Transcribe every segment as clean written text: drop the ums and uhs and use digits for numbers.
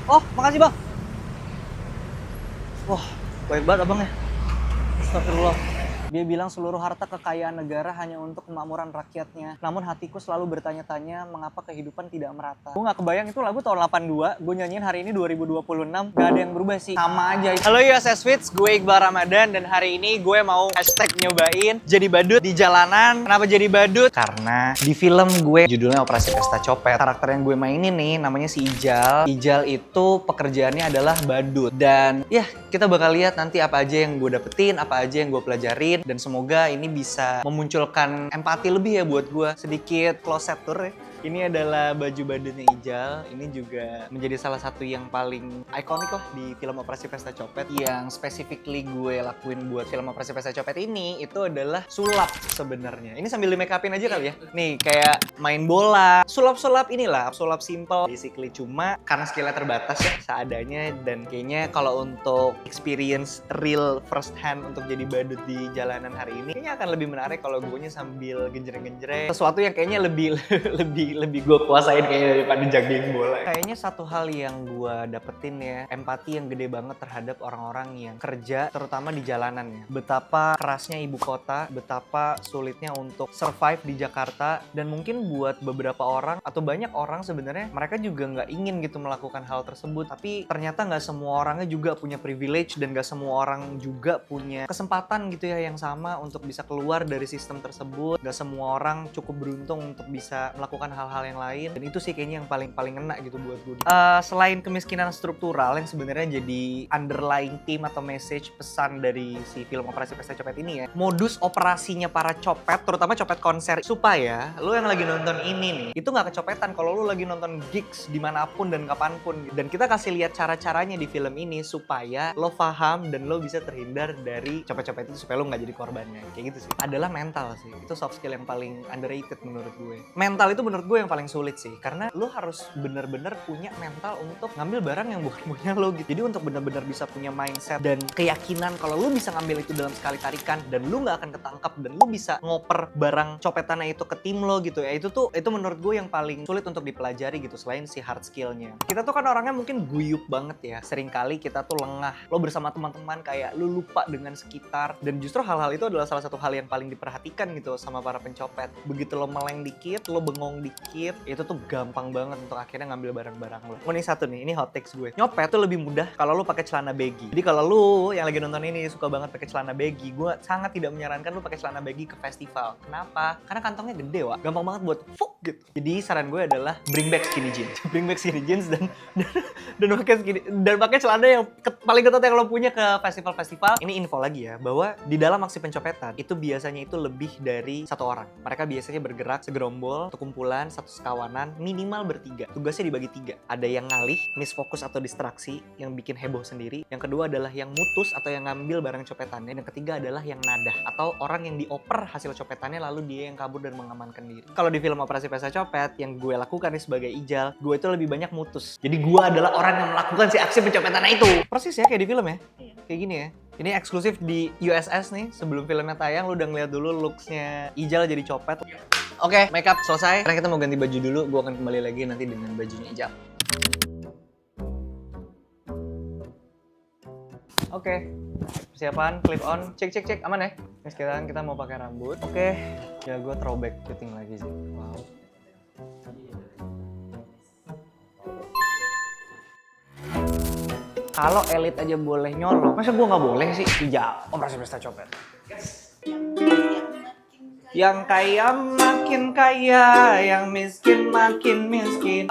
Oh, makasih bang. Wah, baik banget abangnya. Astagfirullah. Dia bilang seluruh harta kekayaan negara hanya untuk kemakmuran rakyatnya. Namun hatiku selalu bertanya-tanya mengapa kehidupan tidak merata. Gue gak kebayang itu lagu tahun 82, gue nyanyiin hari ini 2026. Gak ada yang berubah sih, sama aja. Halo USS Fits, gue Iqbal Ramadan dan hari ini gue mau hashtag nyobain jadi badut di jalanan. Kenapa jadi badut? Karena di film gue judulnya Operasi Pesta Copet. Karakter yang gue mainin nih namanya si Ijal. Ijal itu pekerjaannya adalah badut. Dan ya kita bakal lihat nanti apa aja yang gue dapetin, apa aja yang gue pelajarin. Dan semoga ini bisa memunculkan empati lebih ya buat gue. Sedikit closet tour ya. Ini adalah baju badutnya Ijal. Ini juga menjadi salah satu yang paling ikonik lah di film Operasi Pesta Copet. Yang specifically gue lakuin buat film Operasi Pesta Copet ini itu adalah sulap sebenarnya. Ini sambil di make upin aja kali ya. Nih kayak main bola, sulap-sulap inilah, sulap simple basically, cuma karena skillnya terbatas ya seadanya. Dan kayaknya kalau untuk experience real first hand untuk jadi badut di jalanan hari ini kayaknya akan lebih menarik kalau gue sambil genjreng-genjreng sesuatu yang kayaknya lebih gue kuasain kayaknya daripada juggling bola. Kayaknya satu hal yang gue dapetin ya, empati yang gede banget terhadap orang-orang yang kerja terutama di jalanan ya. Betapa kerasnya ibu kota, betapa sulitnya untuk survive di Jakarta, dan mungkin buat beberapa orang atau banyak orang sebenarnya mereka juga nggak ingin gitu melakukan hal tersebut, tapi ternyata nggak semua orangnya juga punya privilege dan nggak semua orang juga punya kesempatan gitu ya yang sama untuk bisa keluar dari sistem tersebut. Nggak semua orang cukup beruntung untuk bisa melakukan hal-hal yang lain, dan itu sih kayaknya yang paling ngena gitu buat gue. Selain kemiskinan struktural yang sebenarnya jadi underlying theme atau message pesan dari si film Operasi Pesta Copet ini ya, modus operasinya para copet, terutama copet konser, supaya lo yang lagi nonton ini nih itu nggak kecopetan kalau lo lagi nonton gigs dimanapun dan kapanpun. Dan kita kasih lihat cara-caranya di film ini supaya lo paham dan lo bisa terhindar dari copet-copet itu, supaya lo nggak jadi korbannya. Kayak gitu sih. Adalah mental sih, itu soft skill yang paling underrated menurut gue. Mental itu menurut gue yang paling sulit sih, karena lo harus bener-bener punya mental untuk ngambil barang yang bukan punya lo gitu. Jadi untuk bener-bener bisa punya mindset dan keyakinan kalau lo bisa ngambil itu dalam sekali tarikan dan lo nggak akan ketangkap dan lo bisa ngoper barang copetannya itu ke tim lo gitu ya, itu menurut gue yang paling sulit untuk dipelajari gitu selain si hard skillnya. Kita tuh kan orangnya mungkin guyup banget ya, seringkali kita tuh lengah, lo bersama teman-teman kayak lo lupa dengan sekitar, dan justru hal-hal itu adalah salah satu hal yang paling diperhatikan gitu sama para pencopet. Begitu lo meleng dikit, lo bengong dikit, itu tuh gampang banget untuk akhirnya ngambil barang-barang lo. Oh, ini satu nih, ini hot takes gue. Nyopet tuh lebih mudah kalau lo pakai celana baggy. Jadi kalau lo yang lagi nonton ini suka banget pakai celana baggy, gue sangat tidak menyarankan lo pakai celana baggy ke festival. Kenapa? Karena kantongnya gede, Wak. Gampang banget buat fuck gitu. Jadi saran gue adalah bring back skinny jeans. Bring back skinny jeans dan pakai celana yang paling ketat yang lo punya ke festival-festival. Ini info lagi ya, bahwa di dalam aksi pencopetan itu biasanya itu lebih dari satu orang. Mereka biasanya bergerak segerombol, satu kumpulan, satu sekawanan, minimal bertiga. Tugasnya dibagi tiga. Ada yang ngalih, misfokus atau distraksi, yang bikin heboh sendiri. Yang kedua adalah yang mutus atau yang ngambil barang copetannya. Dan ketiga adalah yang nadah atau orang yang dioper hasil copetannya lalu dia yang kabur dan mengamankan diri. Kalau di film Operasi Pesta Copet yang gue lakukan nih sebagai Ijal, gue itu lebih banyak mutus. Jadi gue adalah orang yang melakukan si aksi pencopetannya itu. Persis ya kayak di film ya. Kayak gini ya. Ini eksklusif di USS nih. Sebelum filmnya tayang, lu udah ngeliat dulu looks-nya Ijal jadi copet. Oke, makeup selesai. Sekarang kita mau ganti baju dulu. Gue akan kembali lagi nanti dengan bajunya Ijal. Oke, persiapan, clip on, cek, aman ya? Ini sekarang kita mau pakai rambut. Oke, ya gue throwback syuting lagi sih. Wow. Kalau elit aja boleh nyolong, masa gue nggak boleh sih? Ijal, Operasi Pesta Copet. Yang kaya makin kaya, yang miskin makin miskin.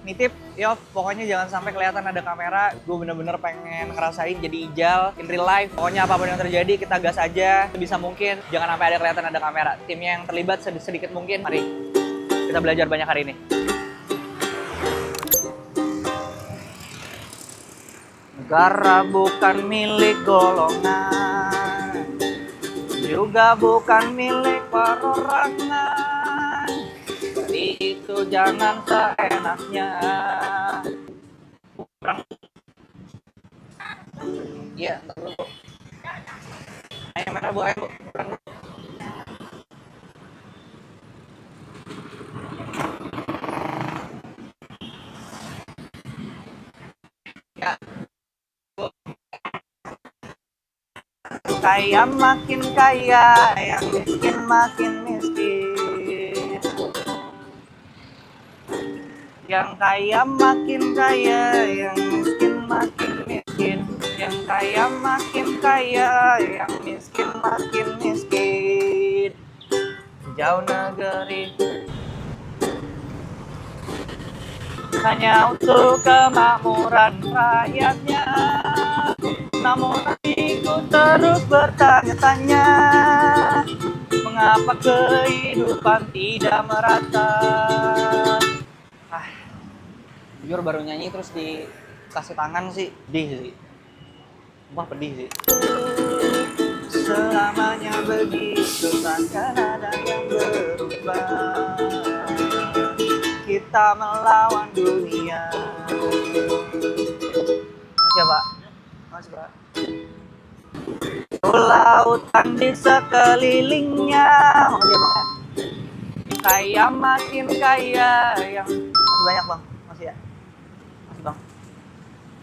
Nitip, yo pokoknya jangan sampai kelihatan ada kamera. Gue bener-bener pengen ngerasain jadi Ijal in real life. Pokoknya apapun yang terjadi kita gas aja sebisa mungkin. Jangan sampai ada kelihatan ada kamera. Tim yang terlibat sedikit mungkin. Mari kita belajar banyak hari ini. Negara bukan milik golongan, juga bukan milik perorangan. Jadi itu jangan seenaknya. Iya, terus. Ayo merah bu, ayo bu. Ya, kaya makin kaya, yang miskin makin miskin. Yang kaya makin kaya, yang miskin makin miskin. Yang kaya makin kaya, yang miskin makin miskin. Jauh negeri hanya untuk kemakmuran rakyatnya. Namun hatiku terus bertanya-tanya, mengapa kehidupan tidak merata? Ah, jujur baru nyanyi terus dikasih tangan sih, pedih sih. Wah, pedih sih. Selamanya begitu, takkan ada yang berubah. Kita melawan dunia. Makasih ya, Pak. Makasih, Pak. Lautan di sekelilingnya. Makasih ya, Bang. Kaya makin kaya, yang masih banyak, Bang. Makasih ya. Makasih, Bang.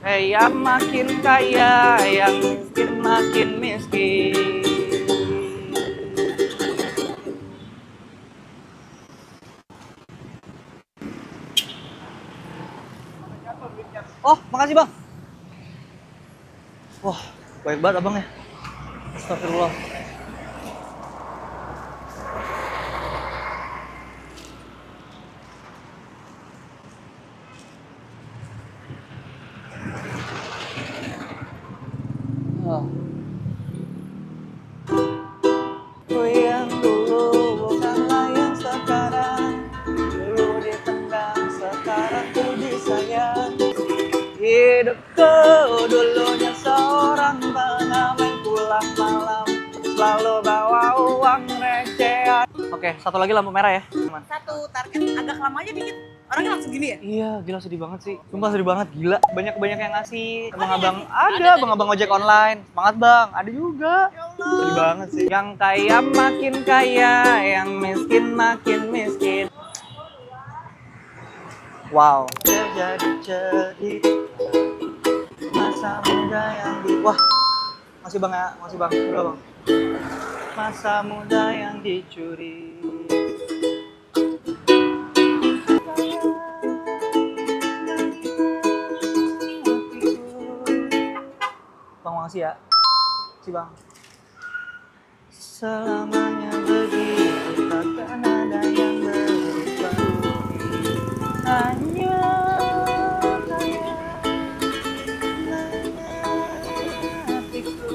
Kaya makin kaya, yang miskin makin miskin. Oh, makasih Bang. Wah, baik banget abang ya. Astagfirullah. Oh. Ku yang dulu bukanlah yang sekarang. Dulu ditendang, sekarang ku disayang. Hidupku dulunya seorang pengamen, pulang malam selalu bawa uang recehan. Oke, satu lagi lampu merah ya. Satu target agak lama aja dikit. Orangnya langsung gini ya? Iya, gila sedih banget sih. Sumpah sedih banget, gila. Banyak yang ngasih. Abang-abang Ada ada, abang-abang ojek online. Semangat bang, ada juga. Ya Allah. Sedih banget sih. Yang kaya makin kaya, yang miskin makin miskin. Wow. Jadi masa muda yang wah, masih bang ya, masih bang. Udah bang. Masa muda yang dicuri. Bang, makasih ya. Makasih bang. Selamanya begitu, takkan ada yang berubah. Hanya kaya hatiku.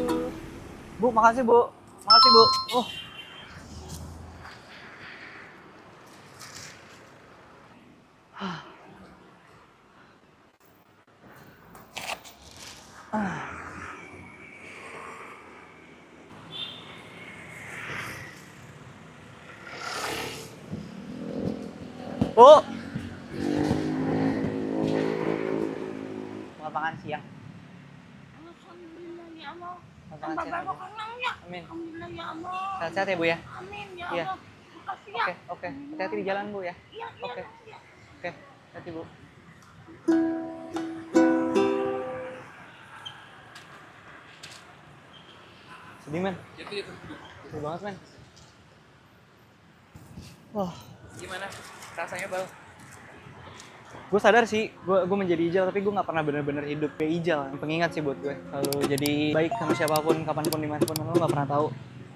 Bu, makasih bu. Makasih bu. Oh. Bu. Makan siang. Alhamdulillah ya Allah. Makan Tambah siang. banyak orang ya. Amin. Alhamdulillah ya Allah. Sehat-sehat ya bu ya. Amin ya Iya. Allah. Makasih ya. Oke. Hati-hati di jalan bu ya. Iya, Oke. iya. Oke. Hati bu. Sedih men. Sedih banget men. Wah. Gimana rasanya bang? Gue sadar sih, gue menjadi Ijal, tapi gue nggak pernah bener-bener hidup kayak Ijal. Pengingat sih buat gue. Lalu jadi baik sama siapapun, kapanpun, dimanapun, lo nggak pernah tahu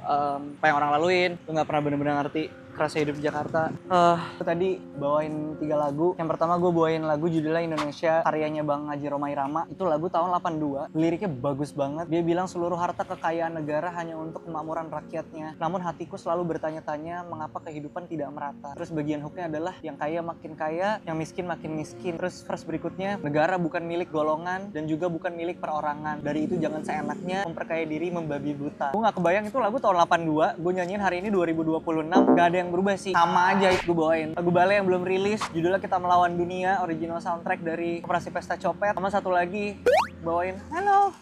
apa yang orang laluin. Lo nggak pernah bener-bener ngerti kerasa hidup di Jakarta. Tadi bawain 3 lagu. Yang pertama gue bawain lagu judulnya Indonesia, karyanya Bang Haji Rhoma Irama. Itu lagu tahun 82. Liriknya bagus banget. Dia bilang seluruh harta kekayaan negara hanya untuk kemakmuran rakyatnya. Namun hatiku selalu bertanya-tanya mengapa kehidupan tidak merata. Terus bagian hooknya adalah yang kaya makin kaya, yang miskin makin miskin. Terus verse berikutnya, negara bukan milik golongan dan juga bukan milik perorangan. Dari itu jangan seenaknya memperkaya diri membabi buta. Gue gak kebayang itu lagu tahun 82. Gue nyanyiin hari ini 2026. Gak ada yang berubah sih, sama aja itu gue bawain lagu Bale yang belum rilis, judulnya Kita Melawan Dunia, original soundtrack dari Operasi Pesta Copet. Sama satu lagi bawain Hello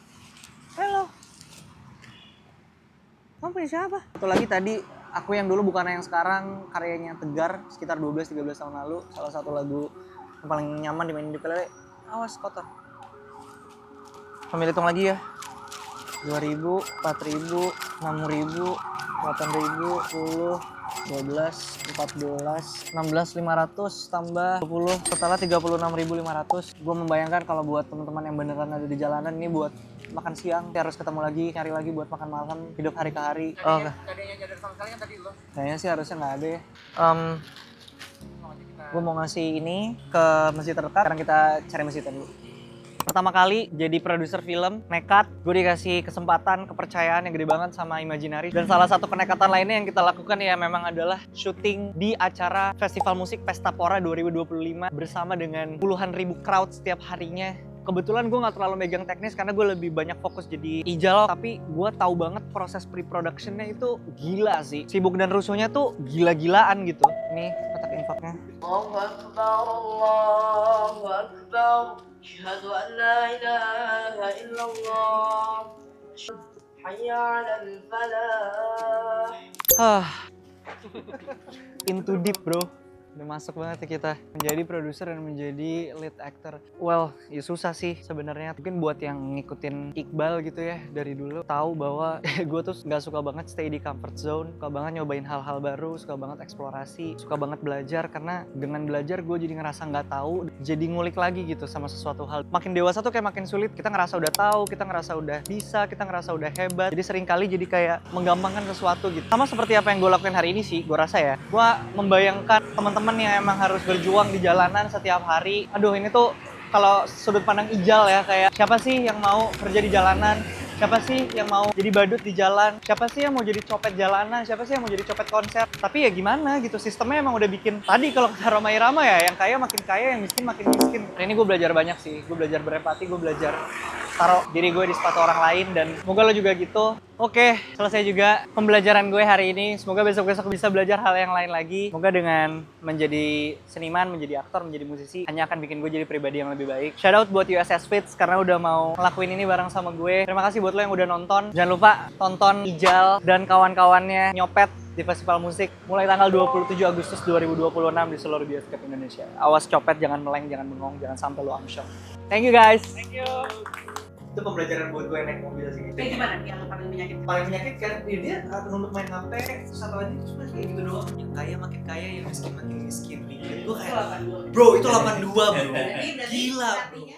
kamu punya siapa? Satu lagi tadi Aku Yang Dulu Bukan Yang Sekarang, karyanya Tegar sekitar 12-13 tahun lalu. Salah satu lagu yang paling nyaman dimainin di ukulele. Awas kotor. Sambil hitung lagi ya. 2.000, 4.000, 6.000, 8.000, 10, 12, 14, 16, 500 tambah 20, totalnya 36.500. Gue membayangkan kalau buat teman-teman yang beneran ada di jalanan ini buat makan siang, harus ketemu lagi, nyari lagi buat makan malam, hidup hari ke hari. Oh, Gak ada yang nyadar sama sekali kan tadi lo. kayaknya sih harusnya nggak ada ya. Gue mau ngasih ini ke masjid terdekat. Sekarang kita cari masjidnya dulu. Pertama kali jadi produser film, nekat. Gue dikasih kesempatan, kepercayaan yang gede banget sama Imaginary. Dan salah satu kenekatan lainnya yang kita lakukan ya memang adalah syuting di acara Festival Musik Pesta Pora 2025 bersama dengan puluhan ribu crowd setiap harinya. Kebetulan gue gak terlalu megang teknis karena gue lebih banyak fokus jadi ijal. Tapi gue tahu banget proses pre-productionnya itu gila sih. Sibuk dan rusuhnya tuh gila-gilaan gitu. Ini kotak infaknya. Allahu Akbar, Allahu Akbar. Asyhadu an la ilaha illallah. Hayya 'alal falah. Into deep bro. Udah masuk banget ya kita menjadi produser dan menjadi lead actor. Well, ya susah sih sebenarnya. Mungkin buat yang ngikutin Iqbal gitu ya dari dulu tahu bahwa gue tuh nggak suka banget stay di comfort zone, suka banget nyobain hal-hal baru, suka banget eksplorasi, suka banget belajar karena dengan belajar gue jadi ngerasa nggak tahu, jadi ngulik lagi gitu sama sesuatu hal. Makin dewasa tuh kayak makin sulit. Kita ngerasa udah tahu, kita ngerasa udah bisa, kita ngerasa udah hebat. Jadi seringkali jadi kayak menggampangkan sesuatu gitu. Sama seperti apa yang gue lakuin hari ini sih, gue rasa ya. Gue membayangkan teman-teman yang emang harus berjuang di jalanan setiap hari. Aduh, ini tuh kalau sudut pandang ijal ya, kayak siapa sih yang mau kerja di jalanan? Siapa sih yang mau jadi badut di jalan? Siapa sih yang mau jadi copet jalanan? Siapa sih yang mau jadi copet konser? Tapi ya gimana gitu, sistemnya emang udah bikin tadi kalau kata Roma Irama ya, yang kaya makin kaya, yang miskin makin miskin. Nah, ini gue belajar banyak sih, gue belajar berempati, gue belajar taruh diri gue di sepatu orang lain, dan semoga lo juga gitu. Oke, selesai juga pembelajaran gue hari ini. Semoga besok-besok bisa belajar hal yang lain lagi. Semoga dengan menjadi seniman, menjadi aktor, menjadi musisi hanya akan bikin gue jadi pribadi yang lebih baik. Shout out buat USS Fits karena udah mau ngelakuin ini bareng sama gue. Terima kasih buat lo yang udah nonton. Jangan lupa tonton Ijal dan kawan-kawannya nyopet di festival musik mulai tanggal 27 Agustus 2026 di seluruh bioskop Indonesia. Awas copet, jangan meleng, jangan bengong, jangan sampai lo amsyong. Thank you guys. Thank you. Itu pembelajaran buat gue naik mobil sih. Kayak gimana yang paling menyakitkan? Paling menyakitkan dia untuk main HP terus satu lagi cuma kayak gitu doang. Yang kaya makin kaya, yang miskin makin miskin. Gue kayak, bro itu 82 bro. Jadi Gila bro. artinya